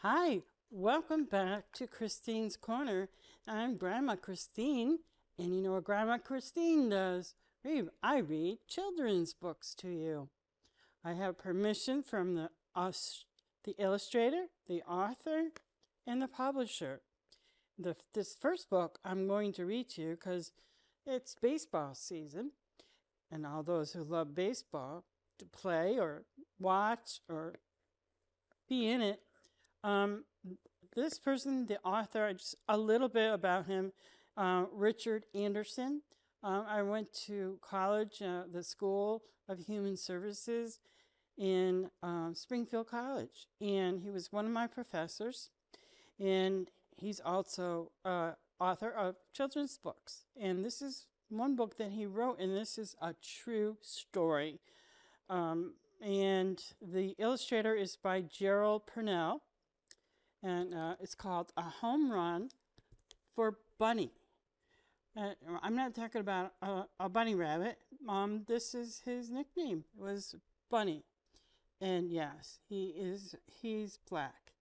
Hi, welcome back to Christine's Corner. I'm Grandma Christine, and you know what Grandma Christine does? I read children's books to you. I have permission from the illustrator, the author, and the publisher. This first book I'm going to read to you because it's baseball season, and all those who love baseball to play or watch or be in it. Um, this person, the author, just a little bit about him, Richard Anderson. I went to college, the School of Human Services in Springfield College, and he was one of my professors, and he's also author of children's books. And this is one book that he wrote, and this is a true story. And the illustrator is by Gerald Purnell, and it's called A Home Run for Bunny. I'm not talking about a bunny rabbit. This is his nickname. It was Bunny. And yes, he's black.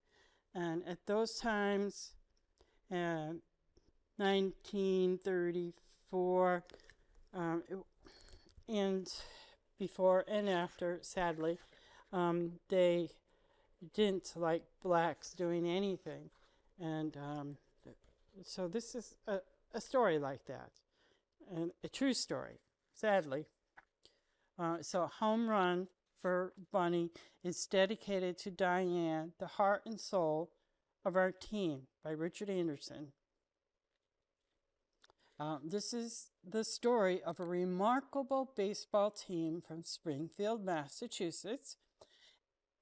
And at those times, 1934, and before and after, sadly, they didn't like blacks doing anything. And so this is a story like that, and a true story, sadly. So Home Run for Bunny is dedicated to Diane, the heart and soul of our team, by Richard Anderson. This is the story of a remarkable baseball team from Springfield, Massachusetts,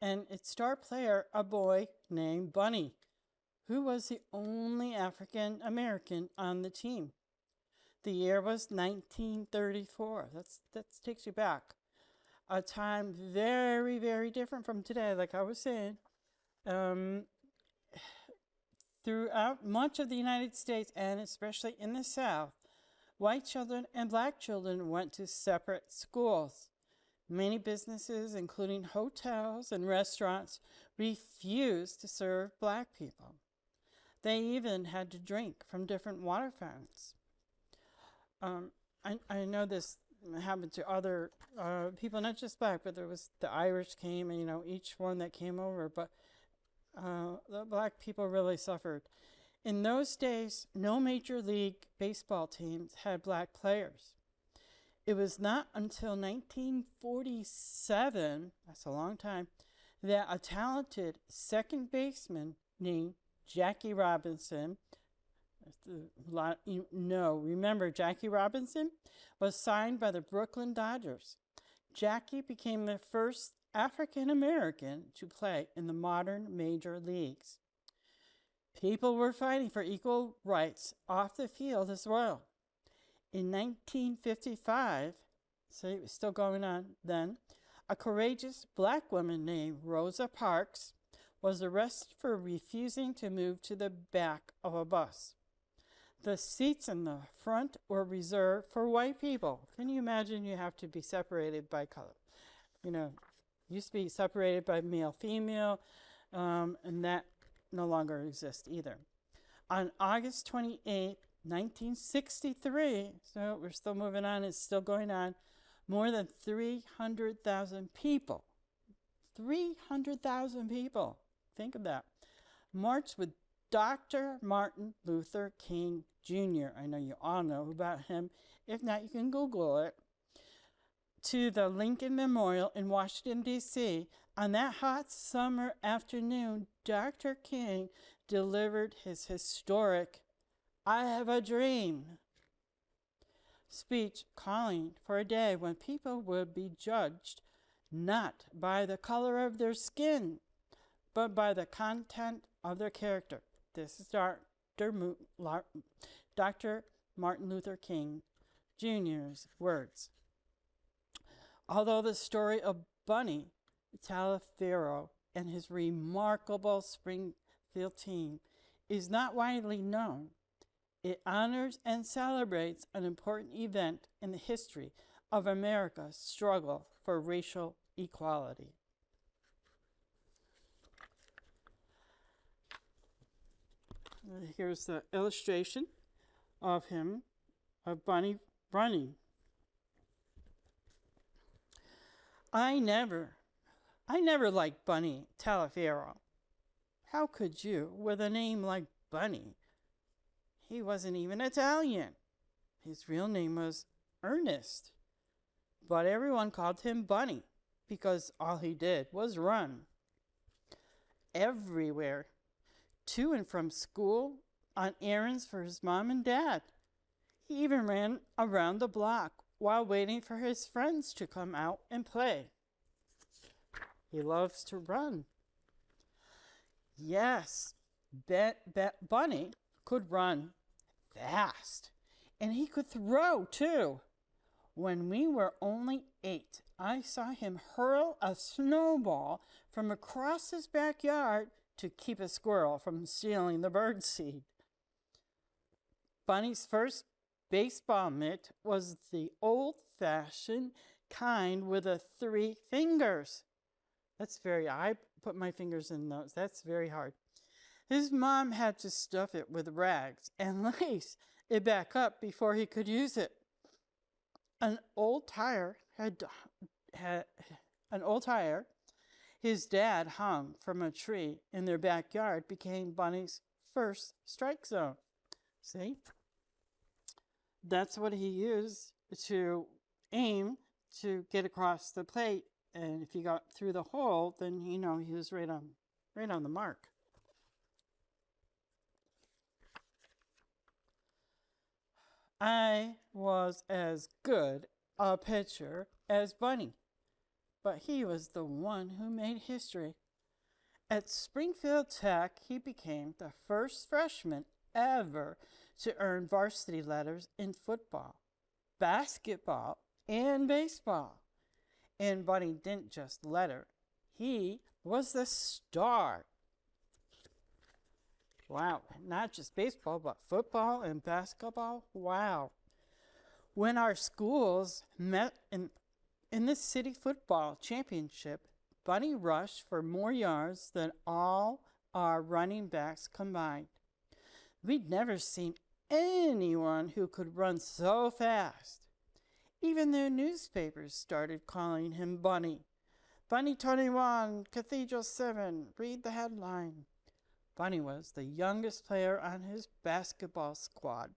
and its star player, a boy named Bunny, who was the only African American on the team. The year was 1934. That takes you back. A time very, very different from today, like I was saying. Throughout much of the United States, and especially in the South, white children and black children went to separate schools. Many businesses, including hotels and restaurants, refused to serve black people. They even had to drink from different water fountains. I know this happened to other people, not just black, but there was the Irish came, and each one that came over, but the black people really suffered. In those days, no major league baseball teams had black players. It was not until 1947, that's a long time, that a talented second baseman named Jackie Robinson, remember Jackie Robinson, was signed by the Brooklyn Dodgers. Jackie became the first African American to play in the modern major leagues. People were fighting for equal rights off the field as well. In 1955, so it was still going on then, a courageous black woman named Rosa Parks was arrested for refusing to move to the back of a bus. The seats in the front were reserved for white people. Can you imagine you have to be separated by color? Used to be separated by male, female, and that no longer exists either. On August 28, 1963, so we're still moving on, it's still going on, more than 300,000 people, 300,000 people, think of that, marched with Dr. Martin Luther King Jr. I know you all know about him. If not, you can Google it. To the Lincoln Memorial in Washington, D.C. On that hot summer afternoon, Dr. King delivered his historic "I Have a Dream" speech, calling for a day when people would be judged not by the color of their skin, but by the content of their character. This is Dr. Martin Luther King Jr.'s words. Although the story of Bunny Taliaferro and his remarkable Springfield team is not widely known, it honors and celebrates an important event in the history of America's struggle for racial equality. Here's the illustration of him, of Bunny running. I never liked Bunny Talaferro. How could you, with a name like Bunny? He wasn't even Italian. His real name was Ernest. But everyone called him Bunny because all he did was run. Everywhere, to and from school, on errands for his mom and dad. He even ran around the block while waiting for his friends to come out and play. He loves to run. Yes, Bunny could run fast, and he could throw too. When we were only 8, I saw him hurl a snowball from across his backyard to keep a squirrel from stealing the birdseed. Bunny's first baseball mitt was the old-fashioned kind with the 3 fingers. I put my fingers in those. That's very hard. His mom had to stuff it with rags and lace it back up before he could use it. An old tire his dad hung from a tree in their backyard became Bunny's first strike zone. See? That's what he used to aim to get across the plate. And if he got through the hole, then he was right on the mark. I was as good a pitcher as Bunny, but he was the one who made history. At Springfield Tech, he became the first freshman ever to earn varsity letters in football, basketball, and baseball. And Bunny didn't just letter. He was the star. Wow, not just baseball, but football and basketball. Wow. When our schools met in the city football championship, Bunny rushed for more yards than all our running backs combined. We'd never seen anyone who could run so fast. Even the newspapers started calling him Bunny. Bunny 21, Cathedral 7, read the headline. Bunny was the youngest player on his basketball squad,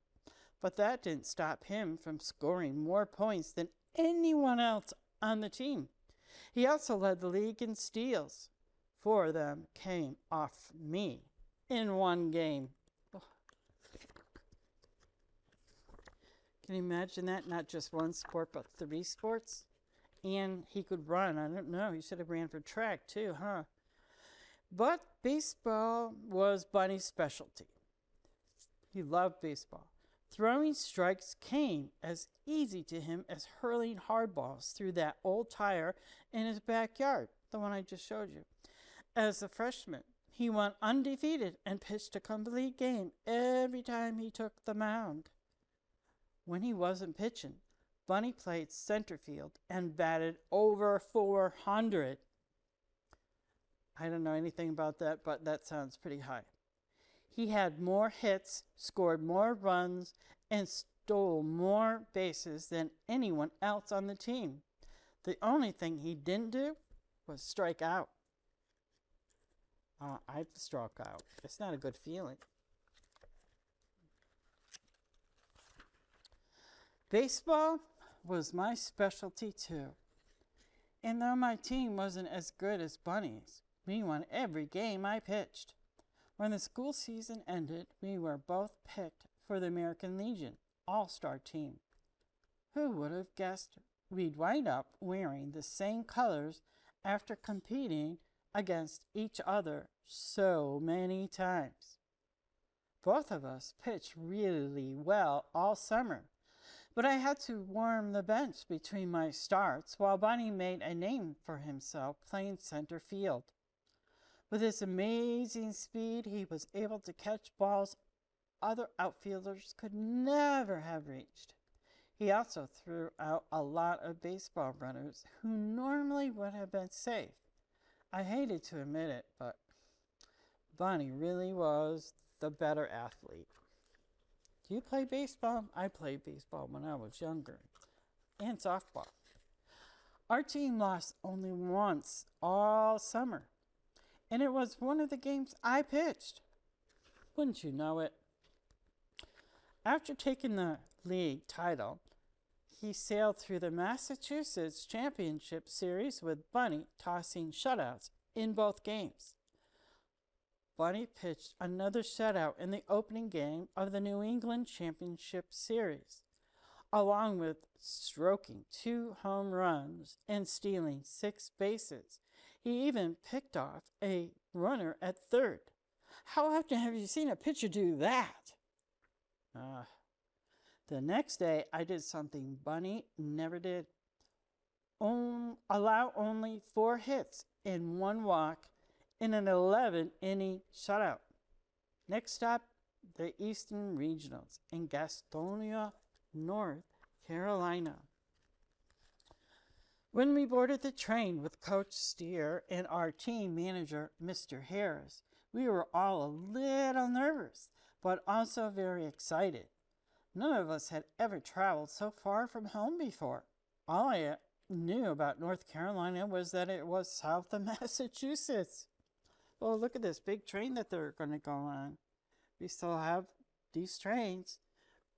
but that didn't stop him from scoring more points than anyone else on the team. He also led the league in steals. 4 of them came off me in one game. Can you imagine that? Not just one sport, but 3 sports? And he could run. I don't know. He should have ran for track too, huh? But baseball was Bunny's specialty. He loved baseball. Throwing strikes came as easy to him as hurling hard balls through that old tire in his backyard, the one I just showed you. As a freshman, he went undefeated and pitched a complete game every time he took the mound. When he wasn't pitching, Bunny played center field and batted over 400. I don't know anything about that, but that sounds pretty high. He had more hits, scored more runs, and stole more bases than anyone else on the team. The only thing he didn't do was strike out. I've struck out. It's not a good feeling. Baseball was my specialty too. And though my team wasn't as good as Bunny's, we won every game I pitched. When the school season ended, we were both picked for the American Legion All-Star team. Who would have guessed we'd wind up wearing the same colors after competing against each other so many times? Both of us pitched really well all summer, but I had to warm the bench between my starts while Bunny made a name for himself playing center field. With his amazing speed, he was able to catch balls other outfielders could never have reached. He also threw out a lot of baseball runners who normally would have been safe. I hated to admit it, but Bunny really was the better athlete. Do you play baseball? I played baseball when I was younger, and softball. Our team lost only once all summer, and it was one of the games I pitched. Wouldn't you know it? After taking the league title, he sailed through the Massachusetts Championship Series with Bunny tossing shutouts in both games. Bunny pitched another shutout in the opening game of the New England Championship Series, along with stroking 2 home runs and stealing 6 bases. He even picked off a runner at third. How often have you seen a pitcher do that? The next day, I did something Bunny never did. Allow only 4 hits and 1 walk in an 11-inning shutout. Next stop, the Eastern Regionals in Gastonia, North Carolina. When we boarded the train with Coach Steer and our team manager, Mr. Harris, we were all a little nervous, but also very excited. None of us had ever traveled so far from home before. All I knew about North Carolina was that it was south of Massachusetts. Well, look at this big train that they're going to go on. We still have these trains,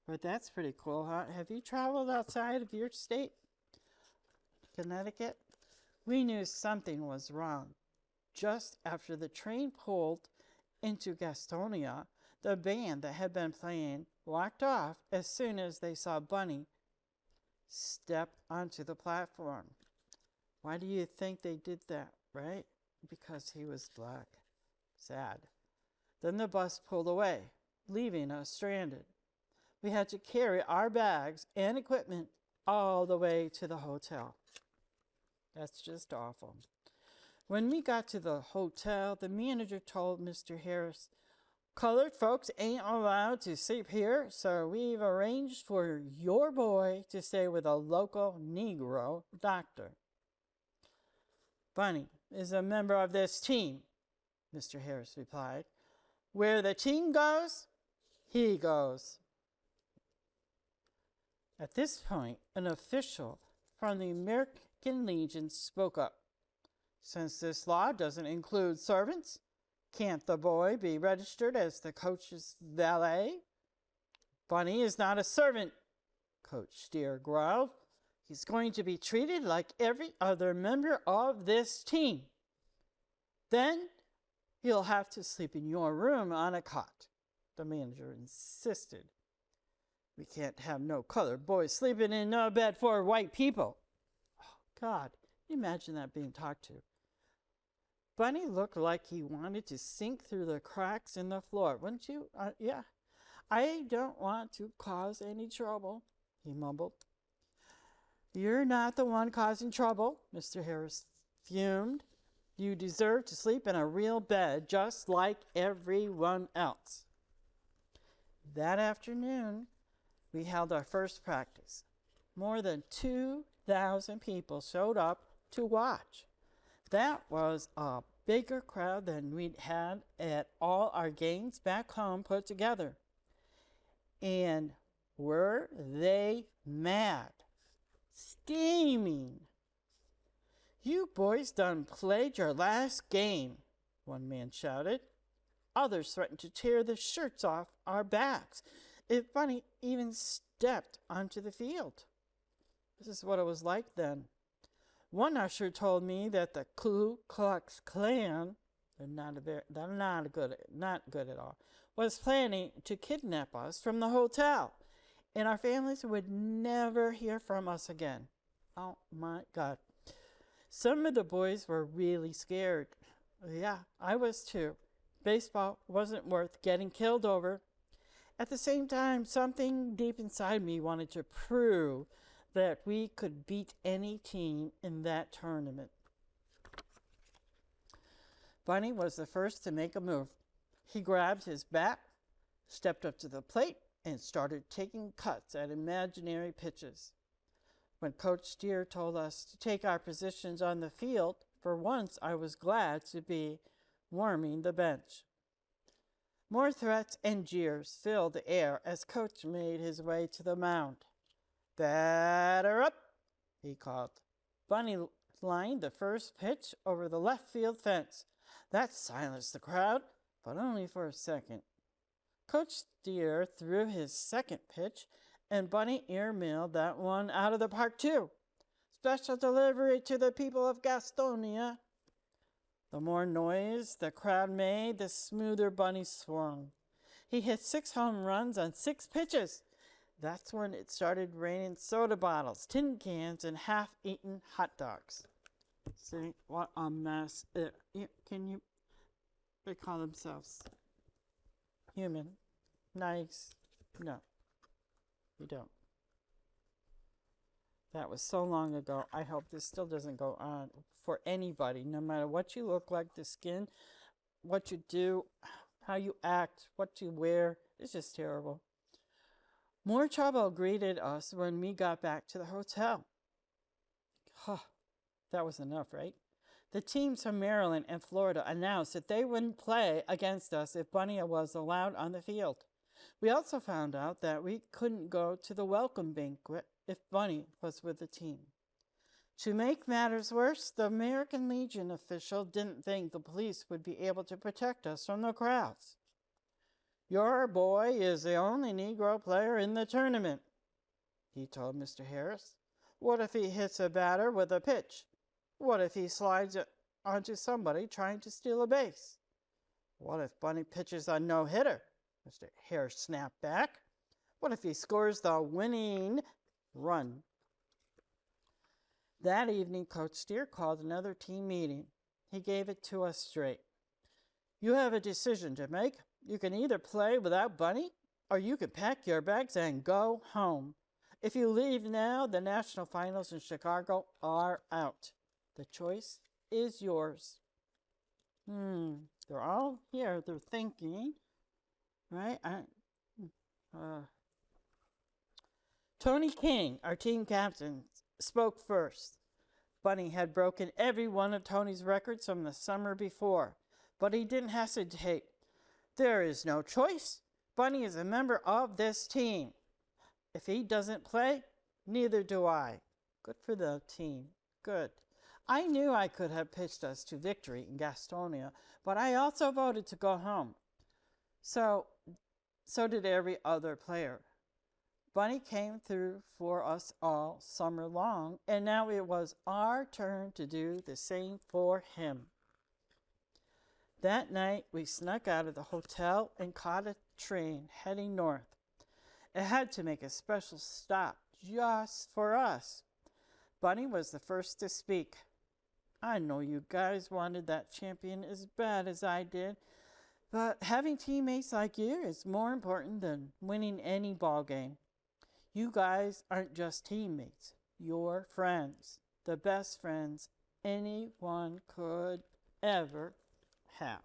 but that's pretty cool, huh? Have you traveled outside of your state, Connecticut? We knew something was wrong. Just after the train pulled into Gastonia, the band that had been playing walked off as soon as they saw Bunny step onto the platform. Why do you think they did that, right? Because he was black. Sad. Then the bus pulled away, leaving us stranded. We had to carry our bags and equipment all the way to the hotel. That's just awful. When we got to the hotel, the manager told Mr. Harris, "Colored folks ain't allowed to sleep here, so we've arranged for your boy to stay with a local Negro doctor." "Bunny is a member of this team," Mr. Harris replied. "Where the team goes, he goes." At this point, an official from the American Legion spoke up. "Since this law doesn't include servants, can't the boy be registered as the coach's valet?" "Bunny is not a servant," Coach Steer growled. "He's going to be treated like every other member of this team. Then he'll have to sleep in your room on a cot," the manager insisted. "We can't have no colored boys sleeping in a bed for white people." Oh, God, can you imagine that being talked to? Bunny looked like he wanted to sink through the cracks in the floor. "Wouldn't you?" Yeah. "I don't want to cause any trouble," he mumbled. "You're not the one causing trouble," Mr. Harris fumed. "You deserve to sleep in a real bed just like everyone else." That afternoon, we held our first practice. More than 2,000 people showed up to watch. That was a bigger crowd than we'd had at all our games back home put together. And were they mad? Steaming. "You boys done played your last game," one man shouted. Others threatened to tear the shirts off our backs if Bunny even stepped onto the field. This is what it was like then. One usher told me that the Ku Klux Klan, not good at all, was planning to kidnap us from the hotel, and our families would never hear from us again. Oh my God. Some of the boys were really scared. Yeah, I was too. Baseball wasn't worth getting killed over. At the same time, something deep inside me wanted to prove that we could beat any team in that tournament. Bunny was the first to make a move. He grabbed his bat, stepped up to the plate, and started taking cuts at imaginary pitches. When Coach Steer told us to take our positions on the field, for once I was glad to be warming the bench. More threats and jeers filled the air as Coach made his way to the mound. "Batter up," he called. Bunny lined the first pitch over the left field fence. That silenced the crowd, but only for a second. Coach Steer threw his second pitch, and Bunny ear-mailed that one out of the park too. "Special delivery to the people of Gastonia." The more noise the crowd made, the smoother Bunny swung. He hit 6 home runs on 6 pitches. That's when it started raining soda bottles, tin cans, and half-eaten hot dogs. See, what a mess. They call themselves human, nice. No, you don't. That was so long ago. I hope this still doesn't go on for anybody, no matter what you look like, the skin, what you do, how you act, what you wear. It's just terrible. More trouble greeted us when we got back to the hotel. That was enough, right? The teams from Maryland and Florida announced that they wouldn't play against us if Bunny was allowed on the field. We also found out that we couldn't go to the welcome banquet if Bunny was with the team. To make matters worse, the American Legion official didn't think the police would be able to protect us from the crowds. "Your boy is the only Negro player in the tournament," he told Mr. Harris. "What if he hits a batter with a pitch? What if he slides it onto somebody trying to steal a base? What if Bunny pitches a no-hitter?" Mr. Harris snapped back. "What if he scores the winning run?" That evening, Coach Steer called another team meeting. He gave it to us straight. "You have a decision to make. You can either play without Bunny, or you can pack your bags and go home. If you leave now, the national finals in Chicago are out. The choice is yours." They're all here. They're thinking, right? Tony King, our team captain, spoke first. Bunny had broken every one of Tony's records from the summer before, but he didn't hesitate. "There is no choice. Bunny is a member of this team. If he doesn't play, neither do I." Good for the team. Good. I knew I could have pitched us to victory in Gastonia, but I also voted to go home. So did every other player. Bunny came through for us all summer long, and now it was our turn to do the same for him. That night, we snuck out of the hotel and caught a train heading north. It had to make a special stop just for us. Bunny was the first to speak. "I know you guys wanted that champion as bad as I did, but having teammates like you is more important than winning any ball game. You guys aren't just teammates. You're friends. The best friends anyone could ever have.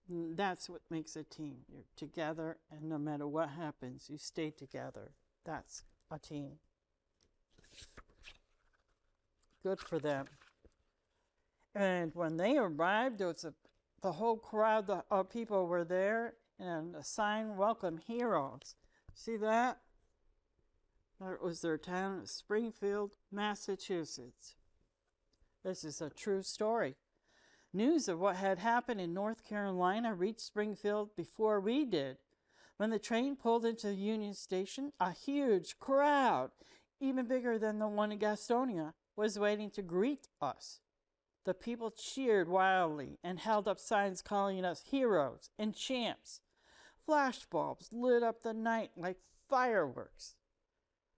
That's what makes a team. You're together, and no matter what happens, you stay together. That's a team." Good for them. And when they arrived, there was the whole crowd of people were there, and a sign, "Welcome Heroes." See that? That was their town of Springfield, Massachusetts. This is a true story. News of what had happened in North Carolina reached Springfield before we did. When the train pulled into the Union Station, a huge crowd, even bigger than the one in Gastonia, was waiting to greet us. The people cheered wildly and held up signs calling us heroes and champs. Flashbulbs lit up the night like fireworks.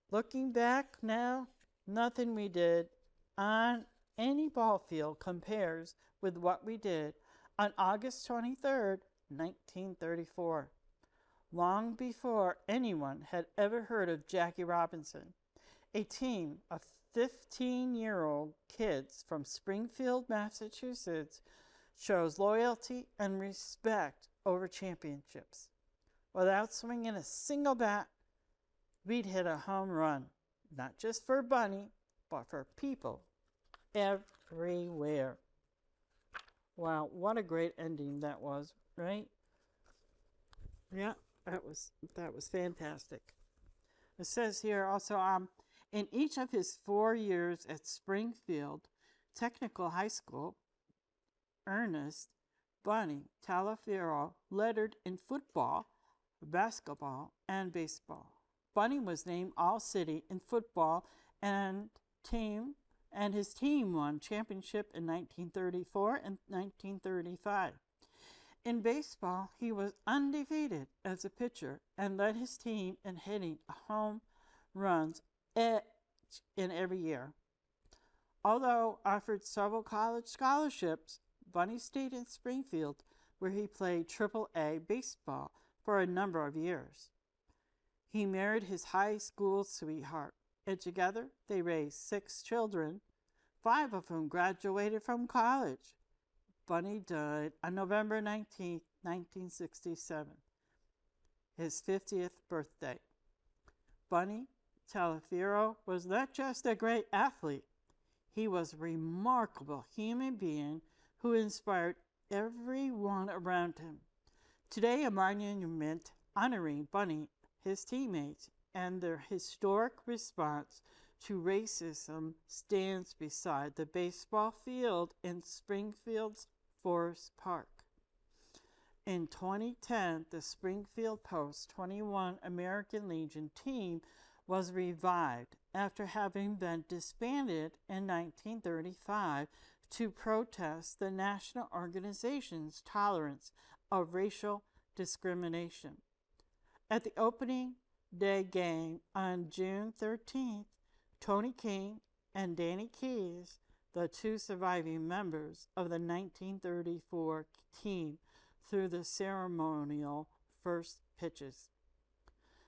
Looking back now, nothing we did on any ball field compares with what we did on August 23rd, 1934. Long before anyone had ever heard of Jackie Robinson, a team of 15-year-old kids from Springfield, Massachusetts chose loyalty and respect over championships. Without swinging a single bat, we'd hit a home run, not just for Bunny, but for people everywhere. Wow, what a great ending that was, right? Yeah, that was fantastic. It says here also, in each of his 4 years at Springfield Technical High School, Ernest Bunny Talaferro lettered in football, basketball, and baseball. Bunny was named All-City in football and team and his team won championship in 1934 and 1935. In baseball, he was undefeated as a pitcher and led his team in hitting home runs each and every year. Although offered several college scholarships, Bunny stayed in Springfield, where he played Triple-A baseball for a number of years. He married his high school sweetheart, and together they raised 6 children, 5 of whom graduated from college. Bunny died on November 19, 1967, his 50th birthday. Bunny Talaferro was not just a great athlete, he was a remarkable human being who inspired everyone around him. Today, a monument honoring Bunny, his teammates, and their historic response to racism stands beside the baseball field in Springfield's Forest Park. In 2010, the Springfield Post 21 American Legion team was revived after having been disbanded in 1935 to protest the national organization's tolerance of racial discrimination. At the opening day game on June 13th, Tony King and Danny Keys, the 2 surviving members of the 1934 team, threw the ceremonial first pitches.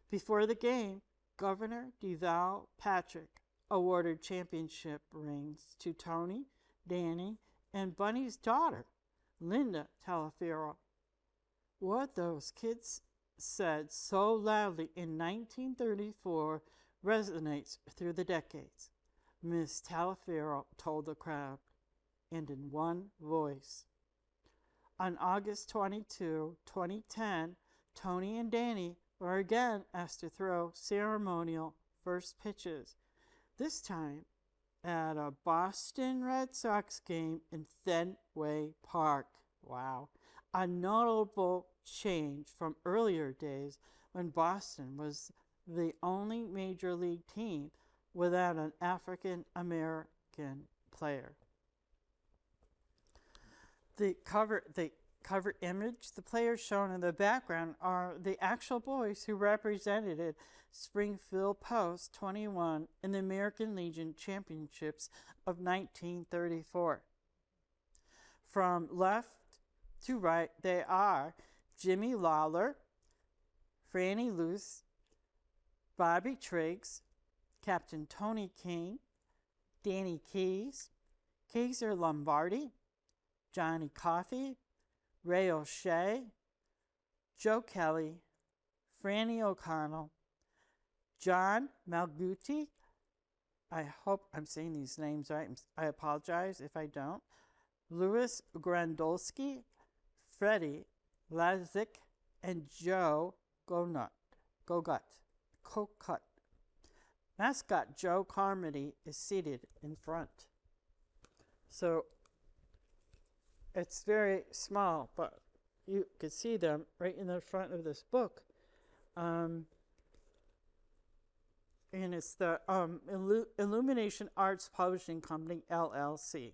Before the game, Governor DeVal Patrick awarded championship rings to Tony, Danny, and Bunny's daughter, Linda Talaferro. What those kids said so loudly in 1934 resonates through the decades, Miss Talaferro told the crowd, and in one voice. On August 22, 2010, Tony and Danny were again asked to throw ceremonial first pitches, this time at a Boston Red Sox game in Fenway Park. Wow. A notable change from earlier days when Boston was the only major league team without an African American player. The cover image, the players shown in the background are the actual boys who represented Springfield Post 21 in the American Legion Championships of 1934. From left to right, they are Jimmy Lawler, Franny Luce, Bobby Triggs, Captain Tony King, Danny Keys, Kaiser Lombardi, Johnny Coffey, Ray O'Shea, Joe Kelly, Franny O'Connell, John Malguti, I hope I'm saying these names right, I apologize if I don't, Louis Grandolski, Freddie Lazik, and Joe Cocut. Mascot Joe Carmody is seated in front. So it's very small, but you can see them right in the front of this book. And it's the Illumination Arts Publishing Company, LLC.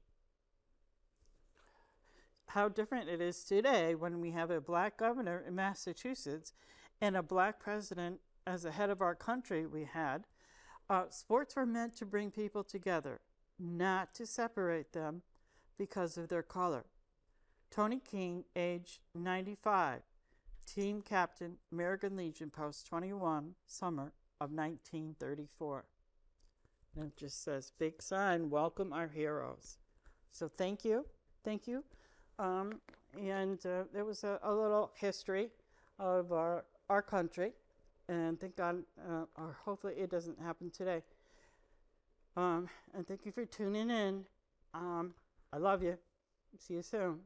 How different it is today when we have a black governor in Massachusetts and a black president as the head of our country we had. Sports were meant to bring people together, not to separate them because of their color. Tony King, age 95, team captain, American Legion Post 21, summer of 1934. And it just says, big sign, welcome our heroes. So thank you. There was a little history of our country, and thank God, or hopefully it doesn't happen today. And thank you for tuning in. I love you. See you soon.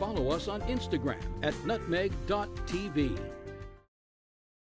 follow us on Instagram at nutmeg.tv.